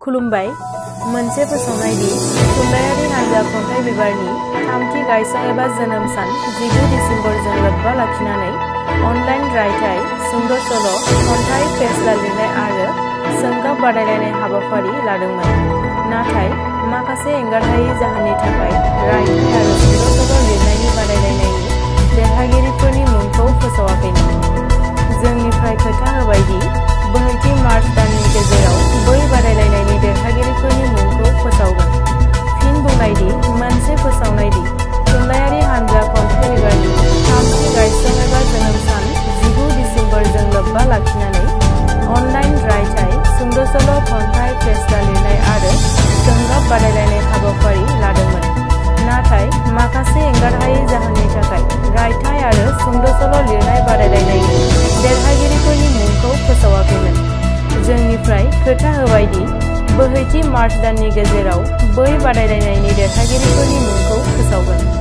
खुलुमबाय। मोनसे फोसावनाय दि थुनलाइयारि हानजा खन्थाइ बिबारनि थामथि गायसं एबा जोनोम सान 19 डिसेम्बरजों लोब्बा लाखिनानै अनलाइन रायथाइ, सुंद' सल', खन्थाइ, फेस्ला लिरनाय आरो सोंगाब बादायलायनाय हाबाफारि लादोंमोन। नाथाय माखासे एंगारहायै जाहोननि थाखाय रायथाइ आरो सुंद' सल' लिरनायनि बादायलायनायनि देरहागिरिफोरनि मुंखौ फोसावाखैमोन। जोंनिफ्राय खोथा होबाय दि बोहैथि मार्च दाननि गेजेराव बै बादायलायनायनि देरहागिरिफोरनि मुंखौ फोसावगोन। फिन बुंनाय दि मोनसे फोसावनाय दि थुनलाइयारि हानजा खन्थाइ बिबारनि थामथि गायसं एबा जोनोम सान 19 डिसेम्बरजों लोब्बा लाखिनानै अनलाइन रायथाइ, सुंद' सल', खन्थाइ, फेस्ला लिरनाय आरो सोंगाब बादायलायनाय हाबाफारि लादोंमोन। नाथाय माखासे एंगारहायै जाहोननि थाखाय रायथाइ आरो सुंद' सल' लिरनाय बादायलायनायनि देरहागिरिफोरनि मुंखौ फोसावाखैमोन। जोंनिफ्राय खोथा होबाय दि बोहैथि मार्च दाननि गेजेराव बै बादायलायनायनि देरहागिरिफोरनि मुंखौ फोसावगोन।